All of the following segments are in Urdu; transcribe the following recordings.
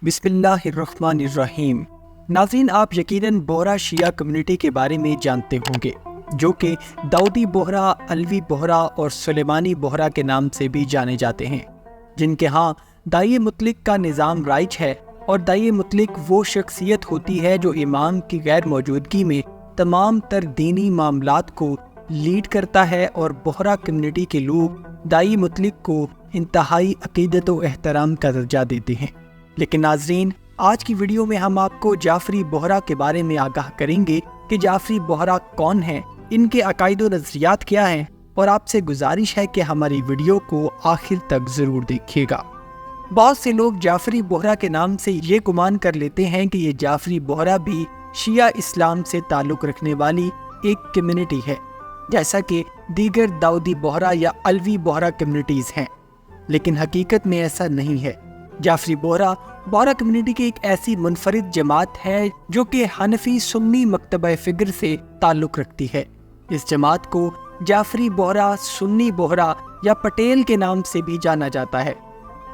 بسم اللہ الرحمن الرحیم۔ ناظرین، آپ یقیناً بوہرا شیعہ کمیونٹی کے بارے میں جانتے ہوں گے، جو کہ داؤدی بوہرا، علوی بوہرا اور سلیمانی بوہرا کے نام سے بھی جانے جاتے ہیں، جن کے ہاں داعی مطلق کا نظام رائج ہے۔ اور داعی مطلق وہ شخصیت ہوتی ہے جو امام کی غیر موجودگی میں تمام تر دینی معاملات کو لیڈ کرتا ہے، اور بوہرا کمیونٹی کے لوگ داعی مطلق کو انتہائی عقیدت و احترام کا درجہ دیتے ہیں۔ لیکن ناظرین، آج کی ویڈیو میں ہم آپ کو جعفری بوہرا کے بارے میں آگاہ کریں گے کہ جعفری بوہرا کون ہیں، ان کے عقائد و نظریات کیا ہیں، اور آپ سے گزارش ہے کہ ہماری ویڈیو کو آخر تک ضرور دیکھیے گا۔ بہت سے لوگ جعفری بوہرا کے نام سے یہ گمان کر لیتے ہیں کہ یہ جعفری بوہرا بھی شیعہ اسلام سے تعلق رکھنے والی ایک کمیونٹی ہے، جیسا کہ دیگر داؤدی بوہرا یا علوی بوہرا کمیونٹیز ہیں، لیکن حقیقت میں ایسا نہیں ہے۔ جعفری بوہرا بوہرا کمیونٹی کی ایک ایسی منفرد جماعت ہے جو کہ حنفی سنی مکتبہ فکر سے تعلق رکھتی ہے۔ اس جماعت کو جعفری بوہرا، سنی بوہرا یا پٹیل کے نام سے بھی جانا جاتا ہے۔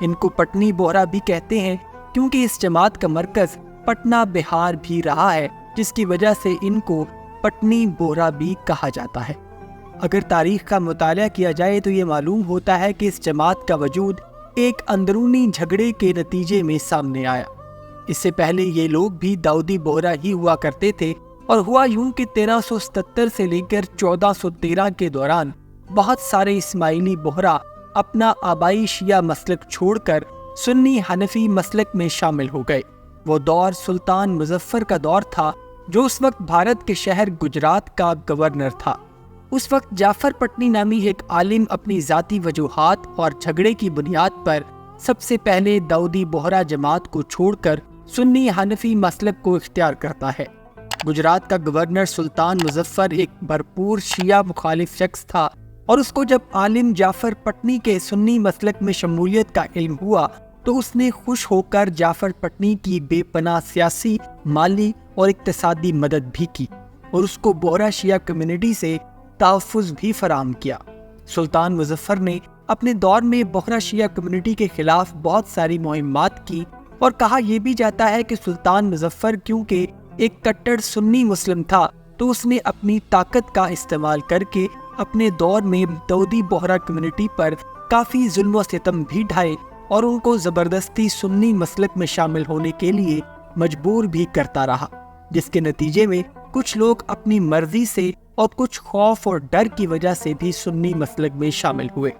ان کو پٹنی بوہرا بھی کہتے ہیں کیونکہ اس جماعت کا مرکز پٹنہ بہار بھی رہا ہے، جس کی وجہ سے ان کو پٹنی بوہرا بھی کہا جاتا ہے۔ اگر تاریخ کا مطالعہ کیا جائے تو یہ معلوم ہوتا ہے کہ اس جماعت کا وجود ایک اندرونی جھگڑے کے نتیجے میں سامنے آیا۔ اس سے پہلے یہ لوگ بھی داؤدی بوہرا ہی ہوا کرتے تھے، اور ہوا یوں کہ 1377 سے لے کر 1413 کے دوران بہت سارے اسماعیلی بوہرا اپنا آبائی شیعہ مسلک چھوڑ کر سنی حنفی مسلک میں شامل ہو گئے۔ وہ دور سلطان مظفر کا دور تھا، جو اس وقت بھارت کے شہر گجرات کا گورنر تھا۔ اس وقت جعفر پٹنی نامی ایک عالم اپنی ذاتی وجوہات اور جھگڑے کی بنیاد پر سب سے پہلے داؤدی بوہرا جماعت کو چھوڑ کر سنی حنفی مسلک کو اختیار کرتا ہے۔ گجرات کا گورنر سلطان مظفر ایک بھرپور شیعہ مخالف شخص تھا، اور اس کو جب عالم جعفر پٹنی کے سنی مسلک میں شمولیت کا علم ہوا تو اس نے خوش ہو کر جعفر پٹنی کی بے پناہ سیاسی، مالی اور اقتصادی مدد بھی کی، اور اس کو بوہرا شیعہ کمیونٹی سے تحفظ بھی فراہم کیا۔ سلطان مظفر نے اپنے دور میں بوہرا شیعہ کمیونٹی کے خلاف بہت ساری مہمات کی، اور کہا یہ بھی جاتا ہے کہ سلطان مظفر کیونکہ ایک کٹڑ سنی مسلم تھا تو اس نے اپنی طاقت کا استعمال کر کے اپنے دور میں داؤدی بوہرا کمیونٹی پر کافی ظلم و ستم بھی ڈھائے، اور ان کو زبردستی سنی مسلک میں شامل ہونے کے لیے مجبور بھی کرتا رہا، جس کے نتیجے میں کچھ لوگ اپنی مرضی سے اور کچھ خوف اور ڈر کی وجہ سے بھی سنی مسلک میں شامل ہوئے۔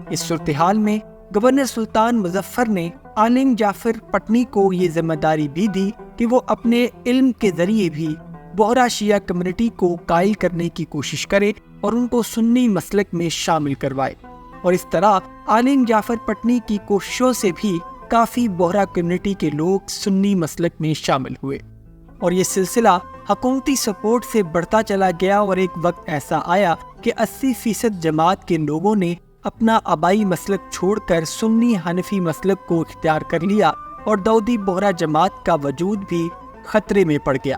اس صورتحال میں گورنر سلطان مظفر نے عالم جعفر پٹنی کو یہ ذمہ داری بھی دی کہ وہ اپنے علم کے ذریعے بھی بوہرا شیعہ کمیونٹی کو قائل کرنے کی کوشش کرے اور ان کو سنی مسلک میں شامل کروائے، اور اس طرح عالم جعفر پٹنی کی کوششوں سے بھی کافی بوہرا کمیونٹی کے لوگ سنی مسلک میں شامل ہوئے، اور یہ سلسلہ حکومتی سپورٹ سے بڑھتا چلا گیا، اور ایک وقت ایسا آیا کہ 80% جماعت کے لوگوں نے اپنا آبائی مسلک چھوڑ کر سنی حنفی مسلک کو اختیار کر لیا، اور داؤدی بوہرا جماعت کا وجود بھی خطرے میں پڑ گیا۔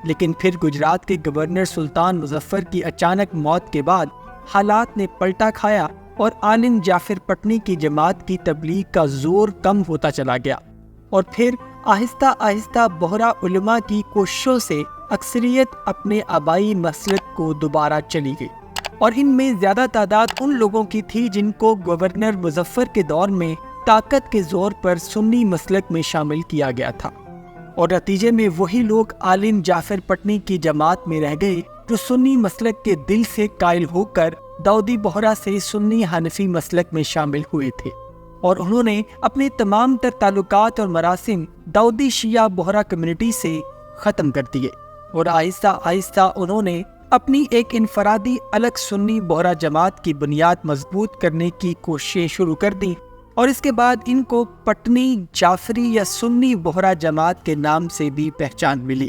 لیکن پھر گجرات کے گورنر سلطان مظفر کی اچانک موت کے بعد حالات نے پلٹا کھایا، اور عالم جعفر پٹنی کی جماعت کی تبلیغ کا زور کم ہوتا چلا گیا، اور پھر آہستہ آہستہ بوہرا علماء کی کوششوں سے اکثریت اپنے آبائی مسلک کو دوبارہ چلی گئی، اور ان میں زیادہ تعداد ان لوگوں کی تھی جن کو گورنر مظفر کے دور میں طاقت کے زور پر سنی مسلک میں شامل کیا گیا تھا، اور نتیجے میں وہی لوگ عالم جعفر پٹنی کی جماعت میں رہ گئے جو سنی مسلک کے دل سے قائل ہو کر داؤدی بوہرا سے سنی حنفی مسلک میں شامل ہوئے تھے، اور انہوں نے اپنے تمام تر تعلقات اور مراسم داؤدی شیعہ بوہرا کمیونٹی سے ختم کر دیے، اور آہستہ آہستہ انہوں نے اپنی ایک انفرادی الگ سنی بوہرا جماعت کی بنیاد مضبوط کرنے کی کوششیں شروع کر دیں، اور اس کے بعد ان کو پٹنی جعفری یا سنی بوہرا جماعت کے نام سے بھی پہچان ملی۔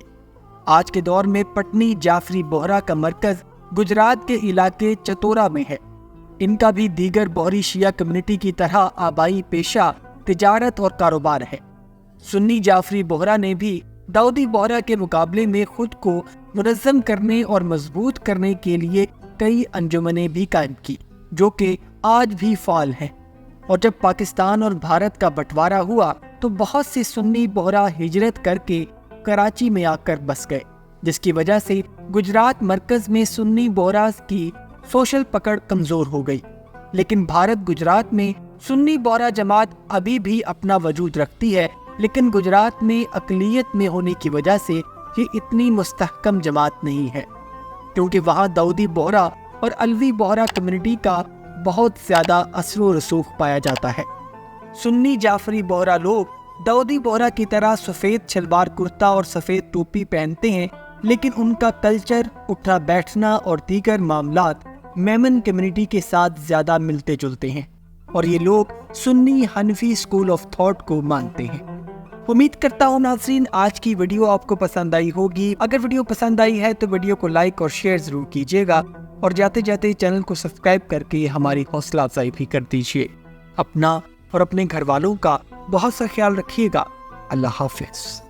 آج کے دور میں پٹنی جعفری بوہرا کا مرکز گجرات کے علاقے چتورا میں ہے۔ ان کا بھی دیگر بوہری شیعہ کمیونٹی کی طرح آبائی پیشہ، تجارت اور کاروبار ہے۔ سنی جعفری بوہرا نے بھی داؤدی بوہرا کے مقابلے میں خود کو منظم کرنے اور مضبوط کرنے کے لیے کئی انجمنیں بھی قائم کی، جو کہ آج بھی فعال ہیں، اور جب پاکستان اور بھارت کا بٹوارا ہوا تو بہت سے سنی بہرا ہجرت کر کے کراچی میں آ کر بس گئے، جس کی وجہ سے گجرات مرکز میں سنی بہرا کی سوشل پکڑ کمزور ہو گئی۔ لیکن بھارت گجرات میں سنی بہرا جماعت ابھی بھی اپنا وجود رکھتی ہے، لیکن گجرات میں اقلیت میں ہونے کی وجہ سے یہ اتنی مستحکم جماعت نہیں ہے، کیونکہ وہاں داؤدی بہرا اور علوی بہرا کمیونٹی کا بہت زیادہ اثر و رسوخ پایا جاتا ہے۔ سنی جعفری بہرا لوگ داؤدی بہرا کی طرح سفید شلوار کرتا اور سفید ٹوپی پہنتے ہیں، لیکن ان کا کلچر، اٹھنا بیٹھنا اور دیگر معاملات میمن کمیونٹی کے ساتھ زیادہ ملتے جلتے ہیں، اور یہ لوگ سنی حنفی اسکول آف تھاٹ کو مانتے ہیں۔ امید کرتا ہوں ناظرین آج کی ویڈیو آپ کو پسند آئی ہوگی۔ اگر ویڈیو پسند آئی ہے تو ویڈیو کو لائک اور شیئر ضرور کیجیے گا، اور جاتے جاتے چینل کو سبسکرائب کر کے ہماری حوصلہ افزائی بھی کر دیجیے۔ اپنا اور اپنے گھر والوں کا بہت سا خیال رکھیے گا۔ اللہ حافظ۔